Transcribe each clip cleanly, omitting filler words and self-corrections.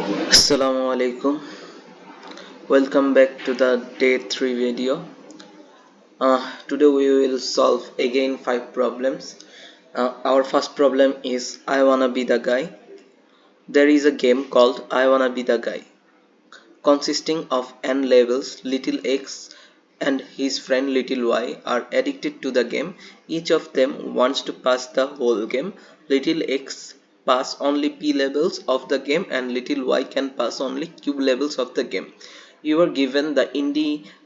Assalamu alaikum. Welcome back to the day 3 video. Today we will solve again 5 problems. Our first problem is I wanna be the guy. There is a game called I wanna be the guy, consisting of n levels. Little x and his friend little y are addicted to the game. Each of them wants to pass the whole game. Little x pass only p levels of the game and little y can pass only q levels of the game. You are given the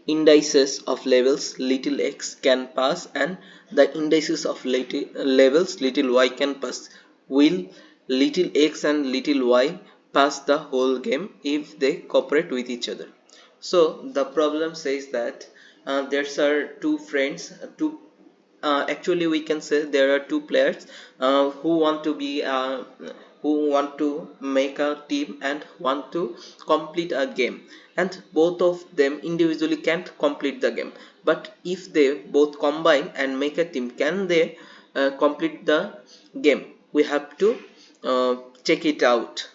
indices of levels little x can pass and the indices of levels little y can pass. Will little x and little y pass the whole game if they cooperate with each other? So the problem says that there are two friends, actually we can say there are two players who want to make a team and want to complete a game, and both of them individually can't complete the game, but if they both combine and make a team, can they complete the game? We have to check it out.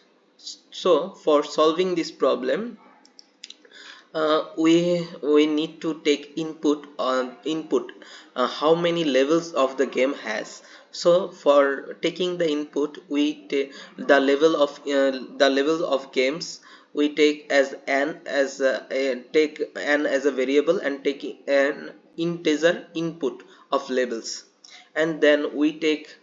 So for solving this problem, we need to take input how many levels of the game has. So for taking the input, we take the level of games. We take as n as take n as a variable and take an integer input of levels, and then we take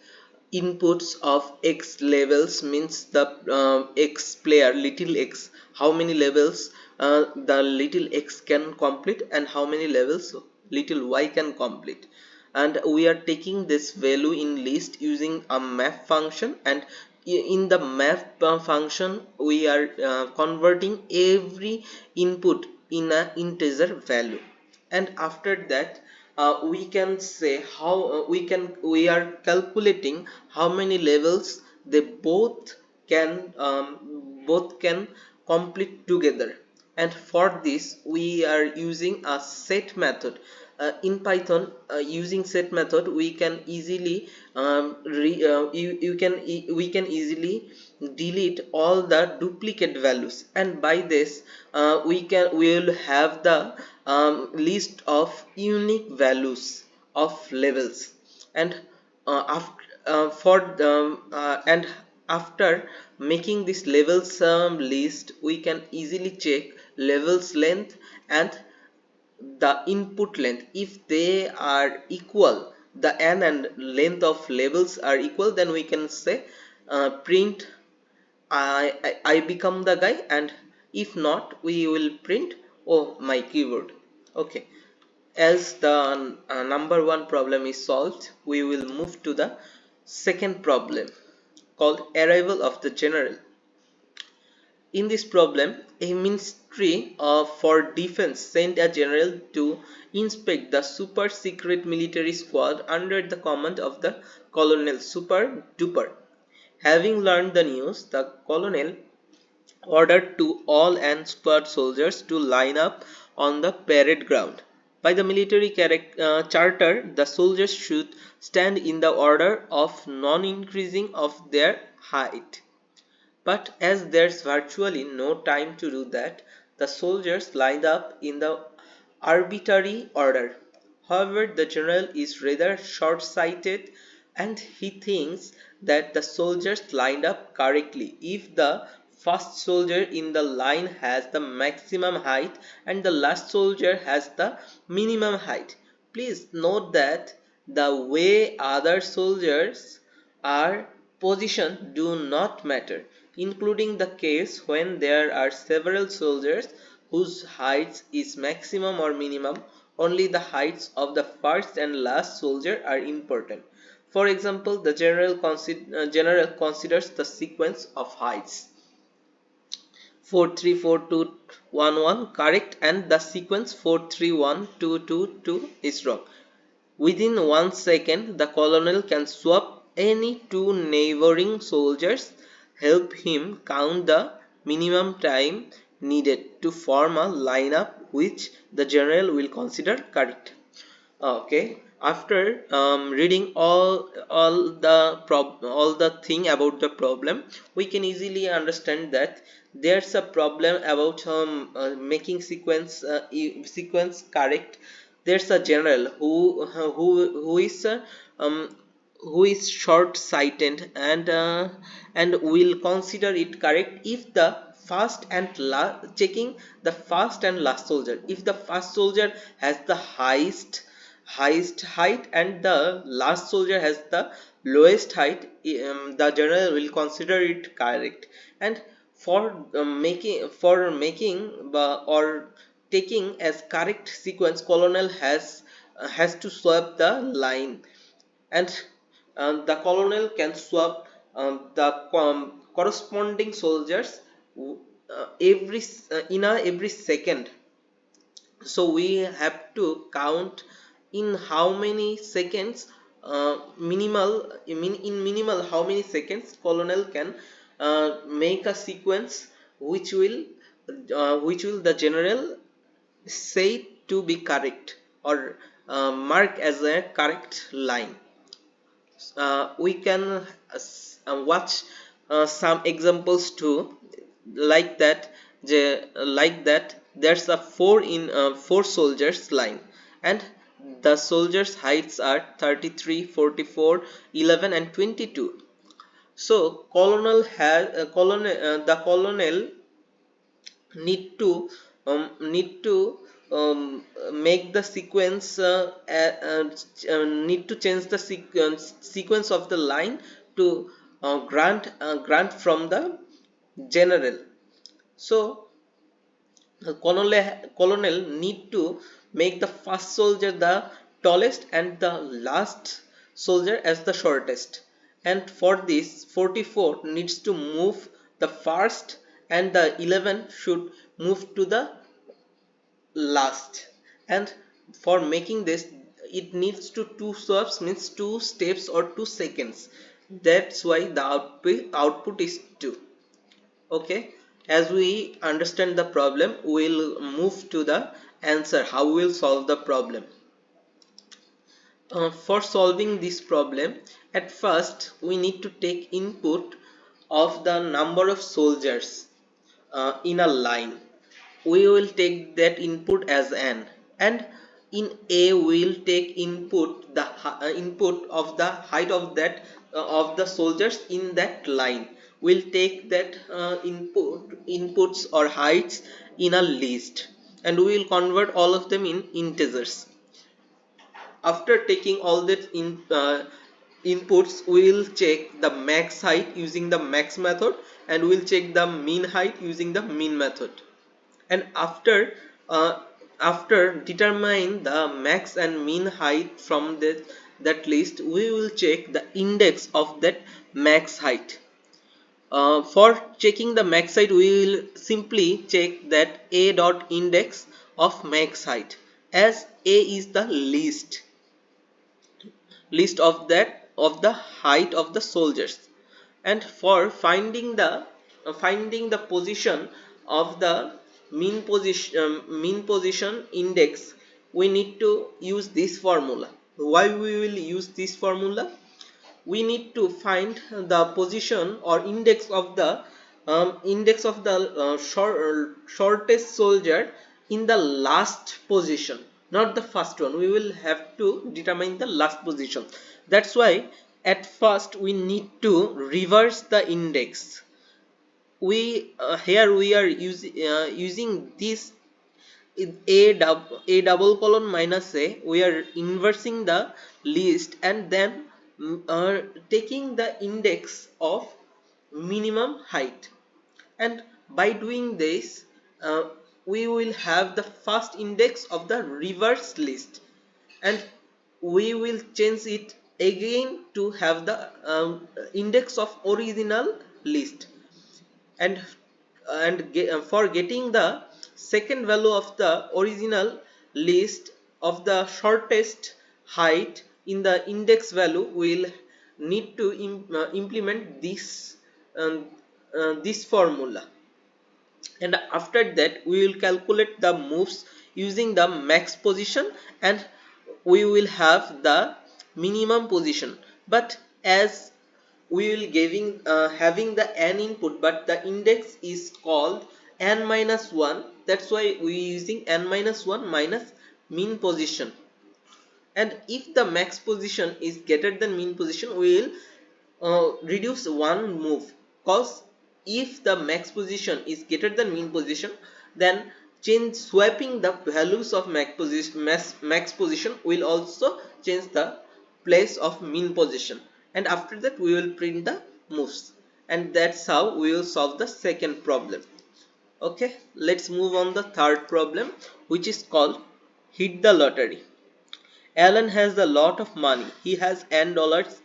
inputs of x levels, means the x player little x, how many levels the little x can complete and how many levels little y can complete, and we are taking this value in list using a map function, and in the map function we are converting every input in an integer value, and after that we can say how we are calculating how many levels they both can complete together, and for this we are using a set method. In Python, using set method we can easily we can easily delete all the duplicate values, and by this we will have the list of unique values of levels, and after for and after making this levels list, we can easily check levels length and the input length. If they are equal, the n and length of levels are equal, then we can say print I become the guy, and if not, we will print oh my keyboard. Okay, as the number one problem is solved, we will move to the second problem called arrival of the general. In this problem, a ministry for defense sent a general to inspect the super secret military squad under the command of the colonel Super Duper. Having learned the news, the colonel ordered to all and squad soldiers to line up on the parade ground. By the military charter, the soldiers should stand in the order of non-increasing of their height. But as there's virtually no time to do that, the soldiers lined up in the arbitrary order. However, the general is rather short-sighted and he thinks that the soldiers lined up correctly if the first soldier in the line has the maximum height and the last soldier has the minimum height. Please note that the way other soldiers are positioned do not matter, including the case when there are several soldiers whose heights is maximum or minimum. Only the heights of the first and last soldier are important. For example, the general considers the sequence of heights 4 3 4 2 1 1 correct, and the sequence 4 3 1 2 2 2 is wrong. Within 1 second, the colonel can swap any two neighboring soldiers, help him count the minimum time needed to form a lineup which the general will consider correct. Okay, After reading all the thing about the problem, we can easily understand that there's a problem about making sequence correct. There's a general um, who is short sighted and will consider it correct if the first and last checking the first and last soldier, if the first soldier has the highest height and the last soldier has the lowest height, the general will consider it correct. And for making or taking as correct sequence, colonel has to swap the line. And the colonel can swap the corresponding soldiers every second. So we have to count in how many seconds, in minimal how many seconds colonel can make a sequence which will the general say to be correct, or mark as a correct line. We can watch some examples too, like that. Like that, there's a four soldiers line, and the soldiers heights are 33, 44, 11 and 22. So the colonel need to make the sequence need to change the sequence of the line to grant from the general. So the colonel need to make the first soldier the tallest and the last soldier as the shortest. And for this, 44 needs to move the first, and the 11 should move to the last. And for making this, it needs to two swaps, means 2 steps or 2 seconds. That's why the output is 2. Okay, as we understand the problem, we'll move to the answer, how we'll solve the problem. For solving this problem, at first we need to take input of the number of soldiers in a line. We will take that input as n, and in a we will take input of the height of that of the soldiers in that line. We'll take that inputs or heights in a list, and we will convert all of them in integers. After taking all that inputs, we will check the max height using the max method, and we will check the mean height using the mean method. And after determine the max and mean height from that list, we will check the index of that max height. For checking the max height, we will simply check that a dot index of max height, as a is the list of the height of the soldiers. And for finding the position of the mean position index, we need to use this formula. Why we will use this formula? We need to find the position or index of the shortest soldier in the last position, not the first one. We will have to determine the last position. That's why at first we need to reverse the index. Here we are using this a double colon minus a. We are inversing the list, and then taking the index of minimum height. And by doing this, we will have the first index of the reverse list, and we will change it again to have the index of original list. And for getting the second value of the original list of the shortest height in the index value, we will need to implement this formula. And after that, we will calculate the moves using the max position, and we will have the minimum position. But as we will having the n input, but the index is called n minus 1, that's why we using n minus 1 minus mean position. And if the max position is greater than mean position, we will reduce one move, cause if the max position is greater than mean position, then change swapping the values of max position will also change the place of mean position, and after that we will print the moves, and that's how we will solve the second problem. Okay, let's move on the third problem, which is called hit the lottery. Alan has a lot of money. He has $N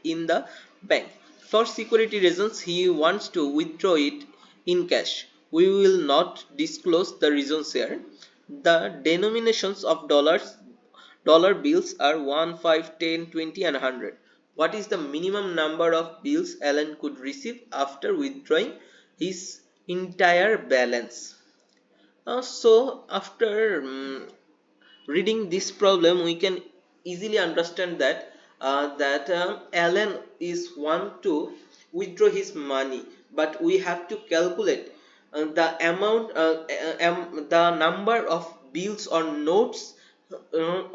in the bank. For security reasons, he wants to withdraw it in cash. We will not disclose the reasons here. The denominations of dollar bills are 1, 5, 10, 20, and 100. What is the minimum number of bills Alan could receive after withdrawing his entire balance? So after reading this problem, we can easily understand that Alan is want to withdraw his money, but we have to calculate the amount, the number of bills or notes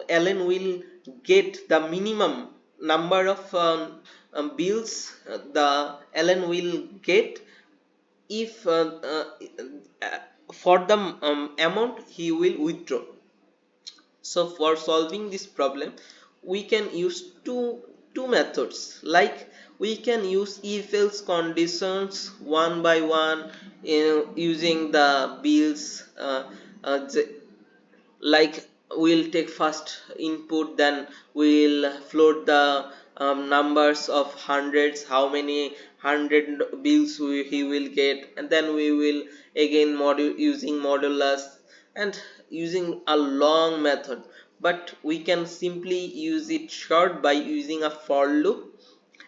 Alan will get, the minimum number of bills the Alan will get if for the amount he will withdraw. So for solving this problem, we can use two methods. Like we can use if else conditions one by one, using the bills, uh, like we'll take first input, then we'll float the numbers of hundreds, how many hundred bills he will get, and then we will again module using modulus and using a long method. But we can simply use it short by using a for loop,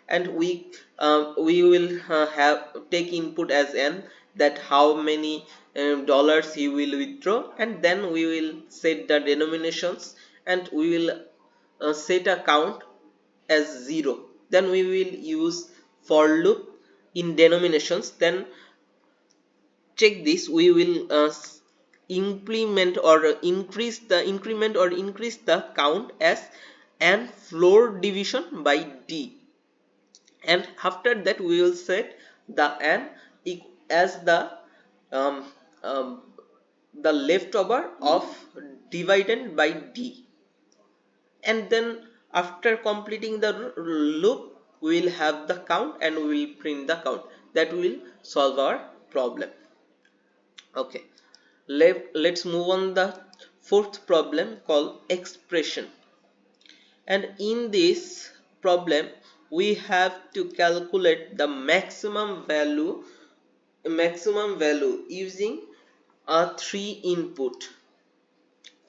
and we will have take input as n, that how many dollars he will withdraw, and then we will set the denominations, and we will set a count as 0. Then we will use for loop in denominations, then check this, we will implement or increment or increase the count as n floor division by d, and after that we will set the n as um, um, the leftover of dividend by d, and then after completing the loop we will have the count and we will print the count. That will solve our problem. Okay, let's move on the fourth problem called expression. And in this problem we have to calculate the maximum value using a 3 input.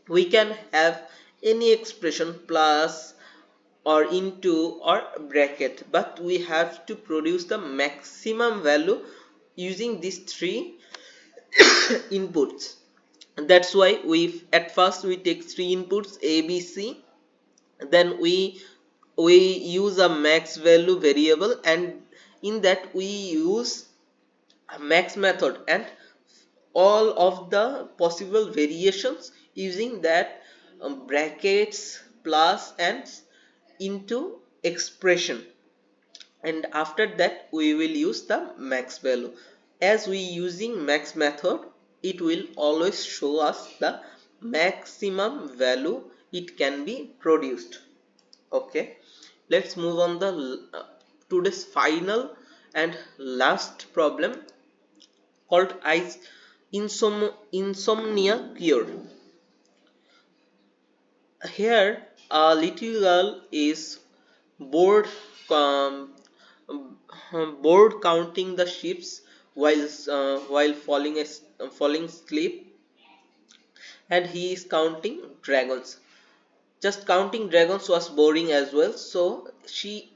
We can have any expression plus or into or bracket, but we have to produce the maximum value using these 3 inputs. That's why we at first we take 3 inputs a b c, then we use a max value variable, and in that we use a max method and all of the possible variations using that brackets plus and into expression, and after that we will use the max value. As we using max method, it will always show us the maximum value it can be produced. Okay, let's move on the today's final and last problem called insomnia cure. Here a little girl is bored, um, bored counting the ships while falling asleep, and he is counting dragons. Just counting dragons was boring as well, so she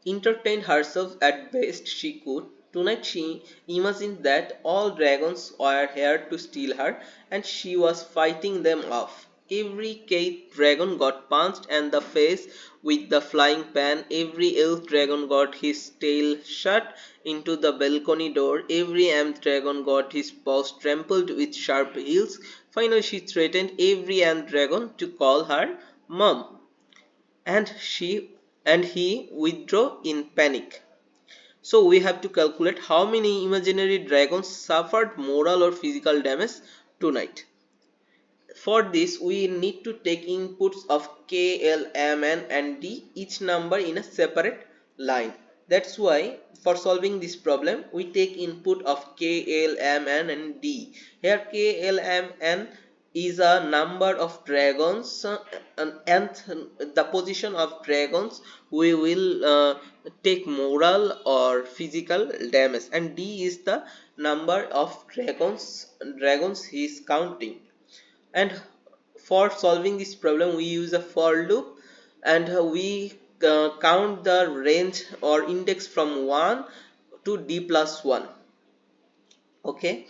entertained herself at best she could. Tonight she imagined that all dragons were here to steal her and she was fighting them off. Every Kate dragon got punched and the face with the flying pan. Every elf dragon got his tail shut into the balcony door. Every ant dragon got his paws trampled with sharp heels. Finally, she threatened every ant dragon to call her mom, and he withdrew in panic. So we have to calculate how many imaginary dragons suffered moral or physical damage tonight. For this, we need to take inputs of K, L, M, N, and D, each number in a separate line. That's why for solving this problem, we take input of K, L, M, N, and D. Here K, L, M, N is a number of dragons, and the position of dragons we will take moral or physical damage, and D is the number of dragons he is counting. And for solving this problem, we use a for loop, and we count the range or index from 1 to d plus 1. Okay.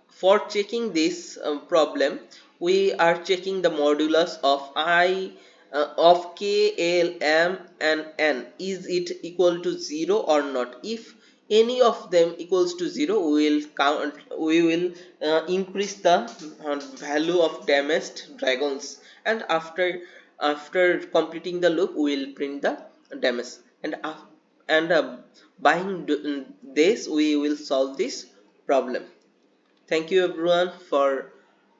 For checking this problem, we are checking the modulus of I of k, l, m, and n. Is it equal to 0 or not? If any of them equals to 0, we will increase the value of damaged dragons, and after completing the loop, we will print the damage, and by this we will solve this problem. Thank you everyone for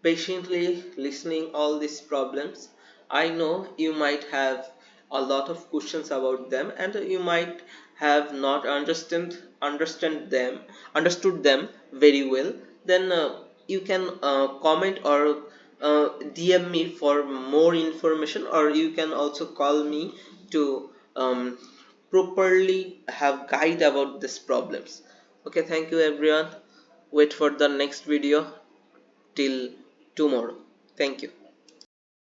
patiently listening all these problems. I know you might have a lot of questions about them, and you might have not understood them very well. Then you can comment or DM me for more information, or you can also call me to properly have guide about these problems. Okay, thank you everyone. Wait for the next video till tomorrow. Thank you.